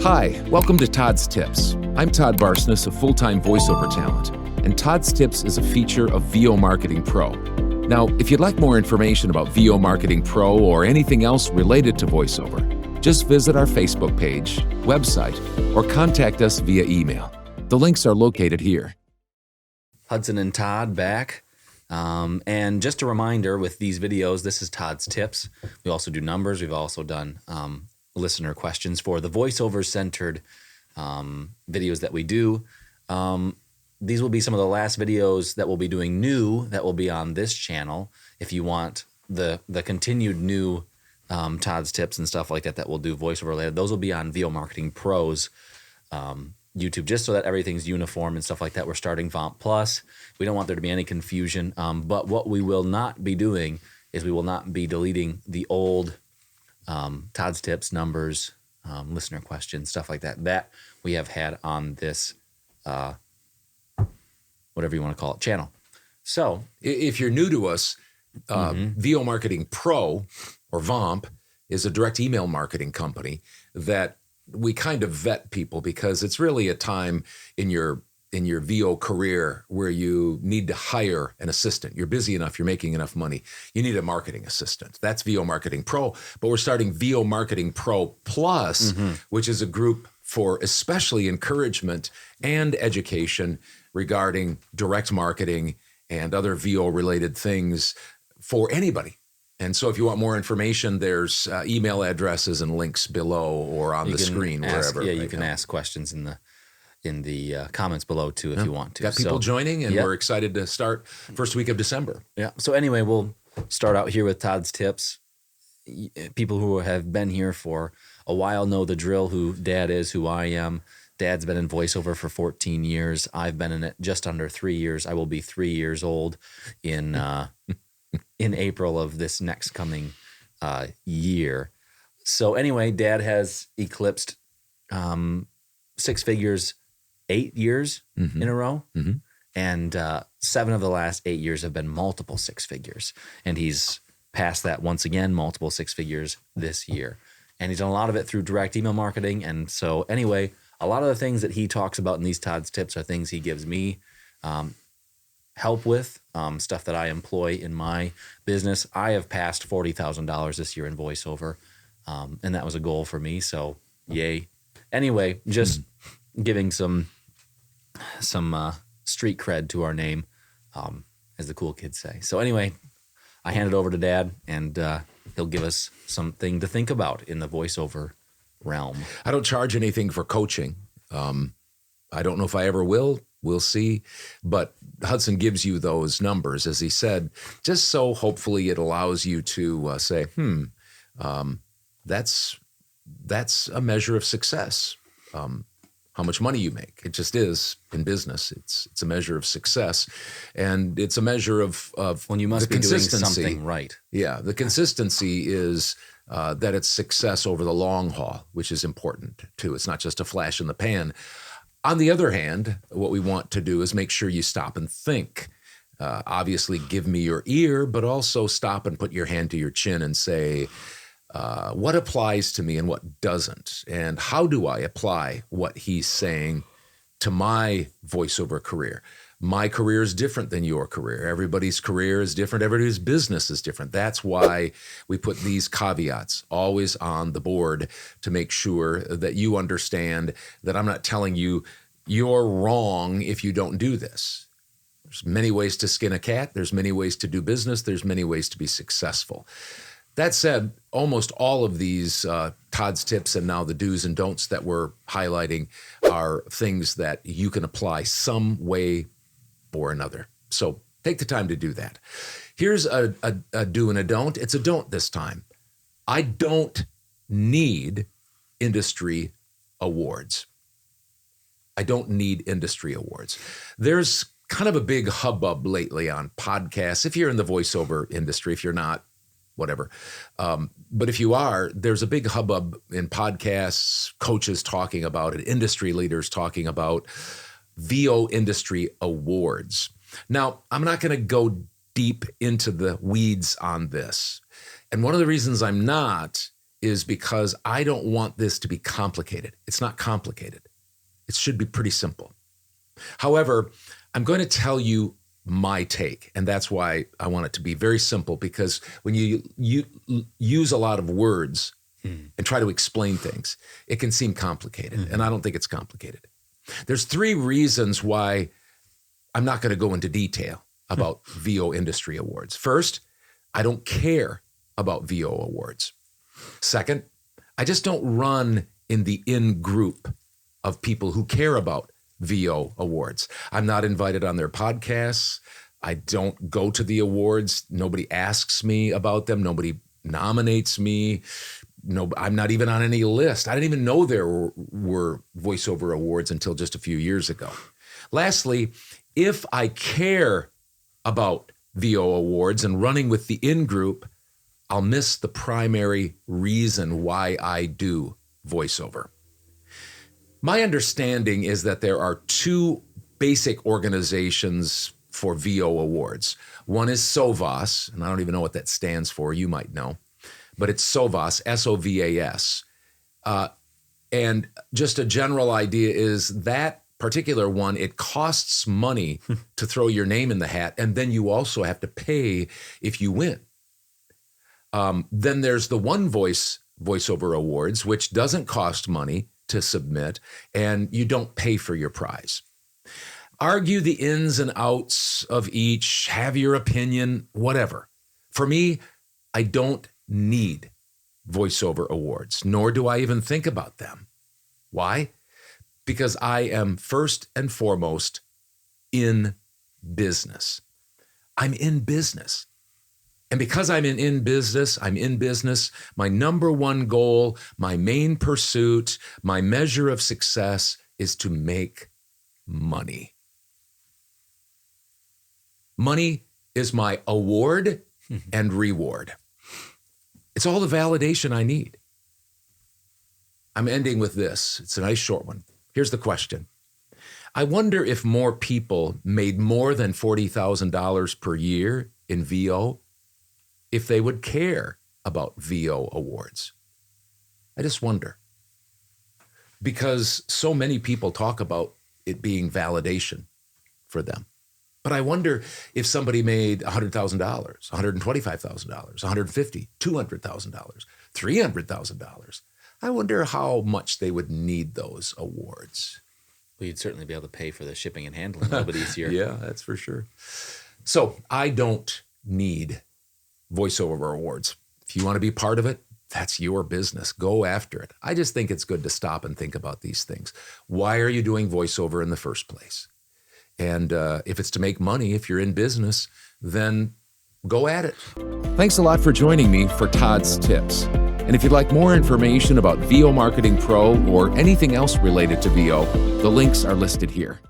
Hi, welcome to Todd's Tips. I'm Todd Barsness, a full-time voiceover talent, and Todd's Tips is a feature of VO Marketing Pro. Now, if you'd like more information about VO Marketing Pro or anything else related to voiceover, just visit our Facebook page, website, or contact us via email. The links are located here. Hudson and Todd back. And just a reminder with these videos, this is Todd's Tips. We also do numbers. We've also done listener questions for the voiceover-centered videos that we do. These will be some of the last videos that we'll be doing new that will be on this channel. If you want the continued new Todd's Tips and stuff like that that we'll do voiceover related, those will be on VO Marketing Pro's YouTube, just so that everything's uniform and stuff like that. We're starting Vomp Plus. We don't want there to be any confusion. But what we will not be doing is we will not be deleting the old Todd's Tips, numbers, listener questions, stuff like that, that we have had on this, whatever you want to call it, channel. So if you're new to us, VO Marketing Pro, or VOMP, is a direct email marketing company that we kind of vet people because it's really a time in your VO career where you need to hire an assistant. You're busy enough, you're making enough money, you need a marketing assistant. That's VO Marketing Pro, but we're starting VO Marketing Pro Plus, which is a group for especially encouragement and education regarding direct marketing and other VO related things for anybody. And so if you want more information, there's email addresses and links below or on the screen, wherever. Yeah, you can ask questions in the comments below too if you want to. Got people joining, and we're excited to start first week of December. Yeah. So anyway, we'll start out here with Todd's Tips. People who have been here for a while know the drill, who Dad is, who I am. Dad's been in voiceover for 14 years. I've been in it just under 3 years. I will be 3 years old in April of this next coming year. So anyway, Dad has eclipsed 6 figures 8 years in a row. And 7 of the last 8 years have been multiple 6 figures. And he's passed that once again, multiple 6 figures this year. And he's done a lot of it through direct email marketing. And so anyway, a lot of the things that he talks about in these Todd's Tips are things he gives me help with, stuff that I employ in my business. I have passed $40,000 this year in voiceover, and that was a goal for me, so yay. Anyway, just giving some street cred to our name, as the cool kids say. So anyway, I hand it over to Dad, and he'll give us something to think about in the voiceover realm. I don't charge anything for coaching. I don't know if I ever will. We'll see. But Hudson gives you those numbers, as he said, just so hopefully it allows you to say, that's a measure of success. How much money you make. It just is in business. It's a measure of success. And it's a measure of when you must the be doing consistency. something right. Yeah, the consistency is that it's success over the long haul, which is important too. It's not just a flash in the pan. On the other hand, what we want to do is make sure you stop and think. Obviously, give me your ear, but also stop and put your hand to your chin and say, what applies to me and what doesn't? And how do I apply what he's saying to my voiceover career? My career is different than your career. Everybody's career is different. Everybody's business is different. That's why we put these caveats always on the board to make sure that you understand that I'm not telling you you're wrong if you don't do this. There's many ways to skin a cat. There's many ways to do business. There's many ways to be successful. That said, almost all of these Todd's Tips and now the do's and don'ts that we're highlighting are things that you can apply some way or another. So take the time to do that. Here's a do and a don't. It's a don't this time. I don't need industry awards. I don't need industry awards. There's kind of a big hubbub lately on podcasts. If you're in the voiceover industry, if you're not, whatever. But if you are, there's a big hubbub in podcasts, coaches talking about it, industry leaders talking about VO industry awards. Now, I'm not going to go deep into the weeds on this. And one of the reasons I'm not is because I don't want this to be complicated. It's not complicated. It should be pretty simple. However, I'm going to tell you my take, and that's why I want it to be very simple, because when you use a lot of words and try to explain things, it can seem complicated, and I don't think it's complicated. There's 3 reasons why I'm not going to go into detail about VO Industry Awards. First, I don't care about VO awards. Second, I just don't run in the in-group of people who care about VO awards. I'm not invited on their podcasts. I don't go to the awards. Nobody asks me about them. Nobody nominates me. No, I'm not even on any list. I didn't even know there were voiceover awards until just a few years ago. Lastly, if I care about VO awards and running with the in-group, I'll miss the primary reason why I do voiceover. My understanding is that there are 2 basic organizations for VO awards. One is SOVAS, and I don't even know what that stands for. You might know, but it's SOVAS, S-O-V-A-S. And just a general idea is that particular one, it costs money to throw your name in the hat, and then you also have to pay if you win. Then there's the One Voice voiceover awards, which doesn't cost money to submit, and you don't pay for your prize. Argue the ins and outs of each, have your opinion, whatever. For me, I don't need voiceover awards, nor do I even think about them. Why? Because I am first and foremost in business. I'm in business. And because I'm in business, my number one goal, my main pursuit, my measure of success is to make money. Money is my award and reward. It's all the validation I need. I'm ending with this. It's a nice short one. Here's the question. I wonder if more people made more than $40,000 per year in VO if they would care about VO awards. I just wonder. Because so many people talk about it being validation for them. But I wonder if somebody made $100,000, $125,000, $150,000, $200,000, $300,000. I wonder how much they would need those awards. Well, you'd certainly be able to pay for the shipping and handling a little bit easier. Yeah, that's for sure. So I don't need voiceover awards. If you want to be part of it, that's your business. Go after it. I just think it's good to stop and think about these things. Why are you doing voiceover in the first place? And if it's to make money, if you're in business, then go at it. Thanks a lot for joining me for Todd's Tips. And if you'd like more information about VO Marketing Pro or anything else related to VO, the links are listed here.